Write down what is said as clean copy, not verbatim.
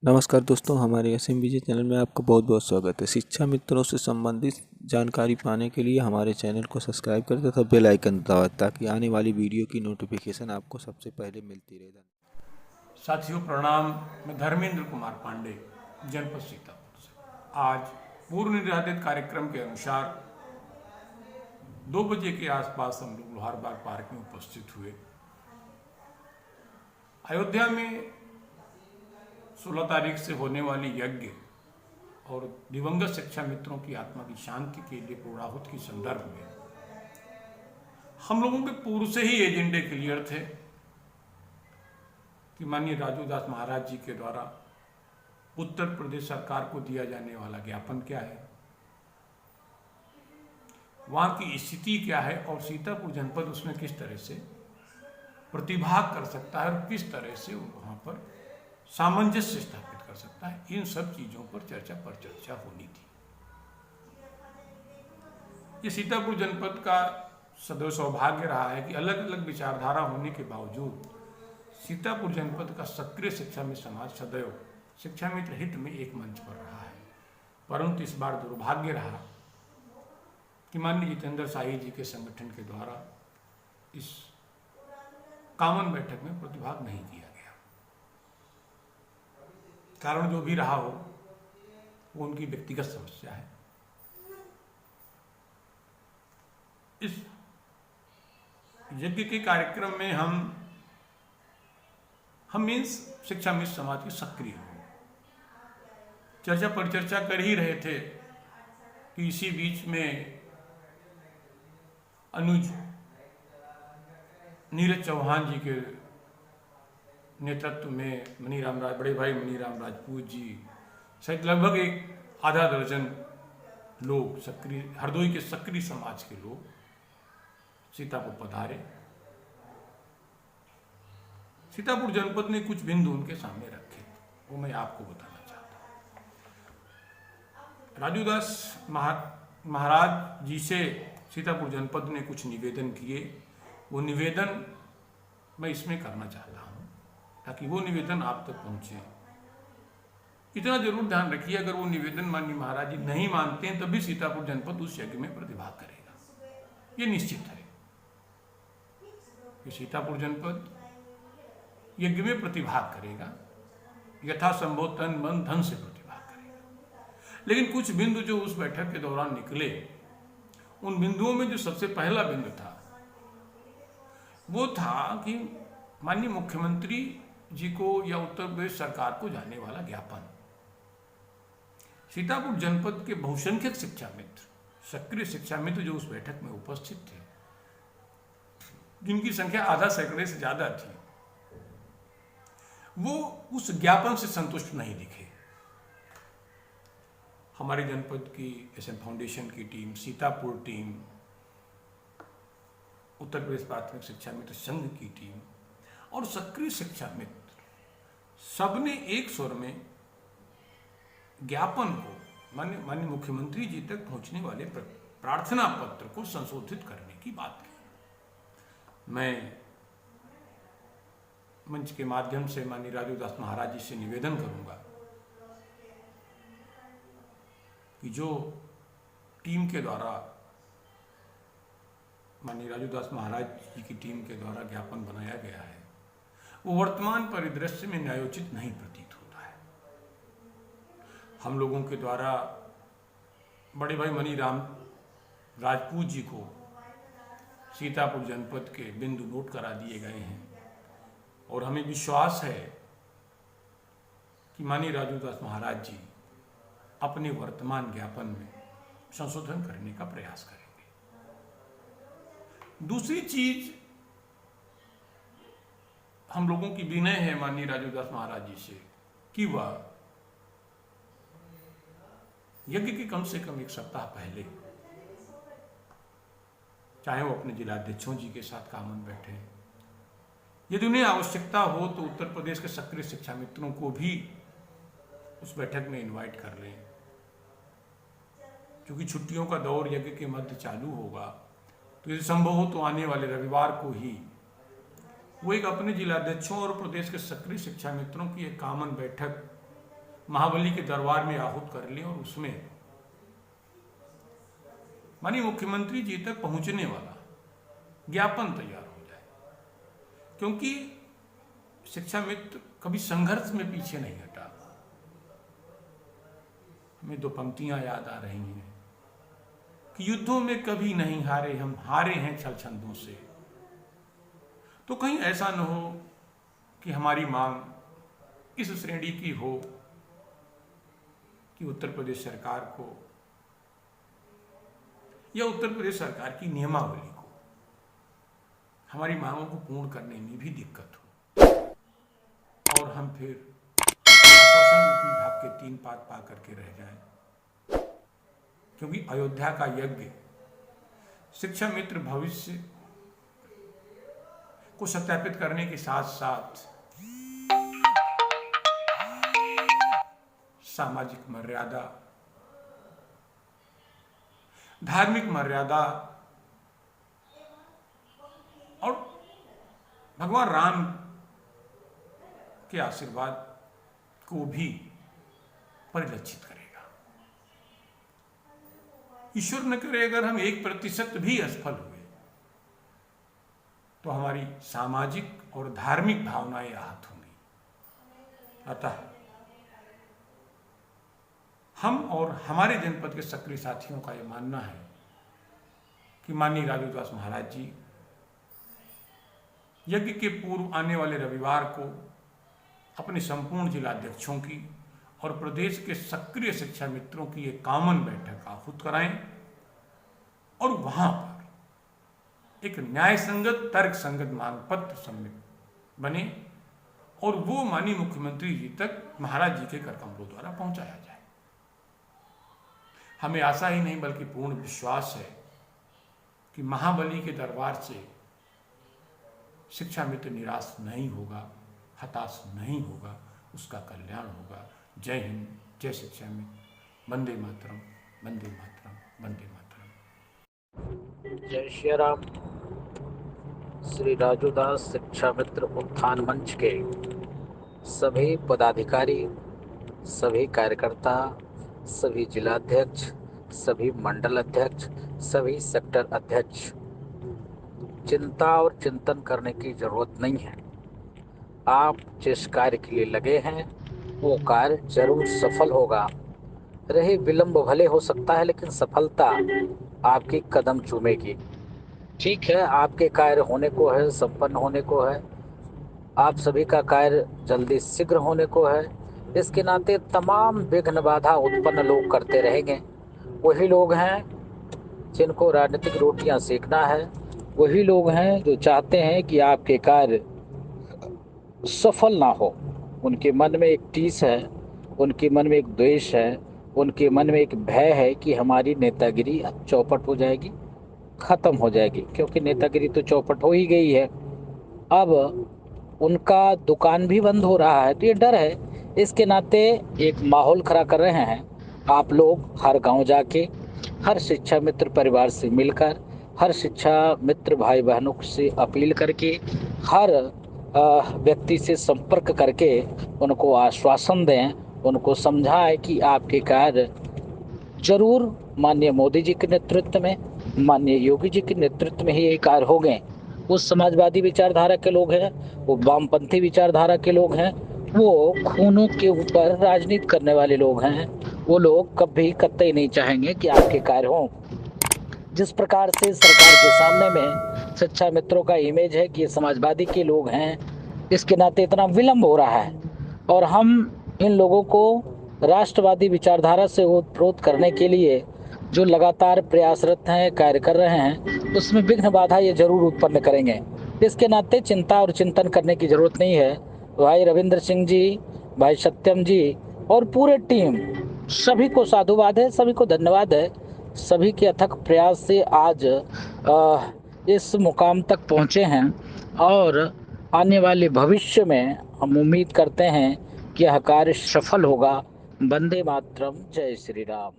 नमस्कार दोस्तों, हमारे SMBJ चैनल में आपका बहुत बहुत स्वागत है। शिक्षा मित्रों से संबंधित जानकारी पाने के लिए हमारे चैनल को सब्सक्राइब करें तथा बेल आइकन दबाएं ताकि आने वाली वीडियो की नोटिफिकेशन आपको सबसे पहले मिलती रहे। साथियों प्रणाम। मैं धर्मेंद्र कुमार पांडे, जनपद सीतापुर से। आज पूर्व निर्धारित कार्यक्रम के अनुसार 2 बजे के आसपास हम लोग लोहारबाग पार्क में उपस्थित हुए। अयोध्या में 16 तारीख से होने वाली यज्ञ और दिवंगत शिक्षा मित्रों की आत्मा की शांति के लिए पूर्णाहुति के संदर्भ में हम लोगों के पूर्व से ही एजेंडे क्लियर थे कि माननीय राजूदास महाराज जी के द्वारा उत्तर प्रदेश सरकार को दिया जाने वाला ज्ञापन क्या है, वहां की स्थिति क्या है और सीतापुर जनपद उसमें किस तरह से प्रतिभाग कर सकता है और किस तरह से वहां पर सामंजस्य स्थापित कर सकता है। इन सब चीजों पर चर्चा होनी थी। ये सीतापुर जनपद का सदैव सौभाग्य रहा है कि अलग अलग विचारधारा होने के बावजूद सीतापुर जनपद का सक्रिय शिक्षा मित्र समाज सदैव शिक्षा मित्र हित में एक मंच पर रहा है। परंतु इस बार दुर्भाग्य रहा कि माननीय जितेंद्र शाही जी के संगठन के द्वारा इस कॉमन बैठक में प्रतिभाग नहीं किया गया। कारण जो भी रहा हो वो उनकी व्यक्तिगत समस्या है। इस यज्ञ के कार्यक्रम में हम मीन्स शिक्षा मित्र समाज के सक्रिय हुए। चर्चा परिचर्चा कर ही रहे थे कि इसी बीच में अनुज नीरज चौहान जी के नेतृत्व में मनीराम राज बड़े भाई मनीराम राजपूत जी सहित लगभग एक आधा दर्जन लोग सक्रिय हरदोई के सक्रिय समाज के लोग सीतापुर पधारे। सीतापुर जनपद ने कुछ बिंदु उनके सामने रखे, वो मैं आपको बताना चाहता हूँ। राजूदास महाराज जी से सीतापुर जनपद ने कुछ निवेदन किए। वो निवेदन मैं इसमें करना चाहता हूँ ताकि वो निवेदन आप तक पहुँचे। इतना जरूर ध्यान रखिए, अगर वो निवेदन माननीय महाराज जी नहीं मानते हैं तभी सीतापुर जनपद उस यज्ञ में प्रतिभाग करेगा, ये निश्चित है कि सीतापुर जनपद यज्ञ में प्रतिभाग करेगा, यथासंभव तन मन धन से प्रतिभाग करेगा। लेकिन कुछ बिंदु जो उस बैठक के दौरान निकले, उन बिंदुओं में जो सबसे पहला बिंदु था वो था कि माननीय मुख्यमंत्री जी को या उत्तर प्रदेश सरकार को जाने वाला ज्ञापन सीतापुर जनपद के बहुसंख्यक शिक्षा मित्र, सक्रिय शिक्षा मित्र जो उस बैठक में उपस्थित थे, जिनकी संख्या आधा सैकड़े से ज्यादा थी, वो उस ज्ञापन से संतुष्ट नहीं दिखे। हमारे जनपद की SM फाउंडेशन की टीम, सीतापुर टीम, उत्तर प्रदेश प्राथमिक शिक्षा मित्र संघ की टीम और सक्रिय शिक्षा मित्र सबने एक स्वर में ज्ञापन को माननीय मुख्यमंत्री जी तक पहुंचने वाले प्रार्थना पत्र को संशोधित करने की बात की। मैं मंच के माध्यम से माननीय राजूदास महाराज जी से निवेदन करूंगा कि जो टीम के द्वारा माननीय राजूदास महाराज जी की टीम के द्वारा ज्ञापन बनाया गया है वो वर्तमान परिदृश्य में न्यायोचित नहीं प्रतीत होता है। हम लोगों के द्वारा बड़े भाई मनीराम राजपूत जी को सीतापुर जनपद के बिंदु नोट करा दिए गए हैं और हमें विश्वास है कि माननीय राजूदास महाराज जी अपने वर्तमान ज्ञापन में संशोधन करने का प्रयास करेंगे। दूसरी चीज, हम लोगों की विनय है माननीय राजूदास महाराज जी से कि वह यज्ञ के कम से कम 1 सप्ताह पहले, चाहे वो अपने जिलाध्यक्षों जी के साथ कामन बैठे, यदि उन्हें आवश्यकता हो तो उत्तर प्रदेश के सक्रिय शिक्षा मित्रों को भी उस बैठक में इनवाइट कर लें। क्योंकि छुट्टियों का दौर यज्ञ के मध्य चालू होगा, तो यदि संभव हो तो आने वाले रविवार को ही वो एक अपने जिलाध्यक्षों और प्रदेश के सक्रिय शिक्षा मित्रों की एक कॉमन बैठक महाबली के दरबार में आहूत कर लें और उसमें माननीय मुख्यमंत्री जी तक पहुंचने वाला ज्ञापन तैयार हो जाए, क्योंकि शिक्षा मित्र कभी संघर्ष में पीछे नहीं हटा। हमें दो पंक्तियां याद आ रही हैं कि युद्धों में कभी नहीं हारे, हम हारे हैं छल छंदों से। तो कहीं ऐसा न हो कि हमारी मांग इस श्रेणी की हो कि उत्तर प्रदेश सरकार को या उत्तर प्रदेश सरकार की नियमावली को हमारी मांगों को पूर्ण करने में भी दिक्कत हो और हम फिर आश्वासन रूपी भाग के 3 पात पा करके रह जाएं। क्योंकि अयोध्या का यज्ञ शिक्षा मित्र भविष्य को सत्यापित करने के साथ साथ सामाजिक मर्यादा, धार्मिक मर्यादा और भगवान राम के आशीर्वाद को भी परिलक्षित करेगा। ईश्वर न करे अगर हम 1% भी असफल हुए तो हमारी सामाजिक और धार्मिक भावनाएं आहत होंगी। अतः हम और हमारे जनपद के सक्रिय साथियों का यह मानना है कि माननीय राजू दास महाराज जी यज्ञ के पूर्व आने वाले रविवार को अपने संपूर्ण जिलाध्यक्षों की और प्रदेश के सक्रिय शिक्षा मित्रों की एक कॉमन बैठक आहूत कराएं और वहां पर एक न्याय संगत तर्क संगत मांग पत्र सम्मिलित बने और वो माननीय मुख्यमंत्री जी तक महाराज जी के कर कमलों द्वारा पहुंचाया जाए। हमें आशा ही नहीं बल्कि पूर्ण विश्वास है कि महाबली के दरबार से शिक्षा मित्र निराश नहीं होगा, हताश नहीं होगा, उसका कल्याण होगा। जय हिंद, जय शिक्षा मित्र, वंदे मातरम, वंदे मातरम, वंदे मातरम। जय श्री राम। श्री राजूदास शिक्षा मित्र उत्थान मंच के सभी पदाधिकारी, सभी कार्यकर्ता, सभी जिलाध्यक्ष, सभी मंडल अध्यक्ष, सभी सेक्टर अध्यक्ष, चिंता और चिंतन करने की जरूरत नहीं है। आप जिस कार्य के लिए लगे हैं वो कार्य जरूर सफल होगा। रहे विलंब भले हो सकता है, लेकिन सफलता आपकी कदम चूमेगी। ठीक है, आपके कार्य होने को है, संपन्न होने को है, आप सभी का कार्य जल्दी शीघ्र होने को है। इसके नाते तमाम विघ्न बाधा उत्पन्न लोग करते रहेंगे। वही लोग हैं जिनको राजनीतिक रोटियां सेकना है, वही लोग हैं जो चाहते हैं कि आपके कार्य सफल ना हो। उनके मन में एक टीस है, उनके मन में एक द्वेष है, उनके मन में एक भय है कि हमारी नेतागिरी चौपट हो जाएगी, खत्म हो जाएगी। क्योंकि नेतागिरी तो चौपट हो ही गई है, अब उनका दुकान भी बंद हो रहा है, तो ये डर है। इसके नाते एक माहौल खड़ा कर रहे हैं। आप लोग हर गांव जाके, हर शिक्षा मित्र परिवार से मिलकर, हर शिक्षा मित्र भाई बहनों से अपील करके, हर व्यक्ति से संपर्क करके उनको आश्वासन दें, उनको समझाएं कि आपके कार्य जरूर माननीय मोदी जी के नेतृत्व में, माननीय योगी जी के नेतृत्व में ही ये कार्य हो गए। वो समाजवादी विचारधारा के लोग हैं, वो वामपंथी विचारधारा के लोग हैं, वो खूनों के ऊपर राजनीति करने वाले लोग हैं। वो लोग कभी कतई नहीं चाहेंगे कि आपके कार्य हों। जिस प्रकार से सरकार के सामने में शिक्षा मित्रों का इमेज है कि ये समाजवादी के लोग हैं, इसके नाते इतना विलंब हो रहा है और हम इन लोगों को राष्ट्रवादी विचारधारा से ओतप्रोत करने के लिए जो लगातार प्रयासरत हैं, कार्य कर रहे हैं, उसमें विघ्न बाधा ये जरूर उत्पन्न करेंगे। इसके नाते चिंता और चिंतन करने की जरूरत नहीं है। भाई रविंद्र सिंह जी, भाई सत्यम जी और पूरे टीम, सभी को साधुवाद है, सभी को धन्यवाद है। सभी के अथक प्रयास से आज इस मुकाम तक पहुँचे हैं और आने वाले भविष्य में हम उम्मीद करते हैं कि यह कार्य सफल होगा। वंदे मातरम, जय श्री राम।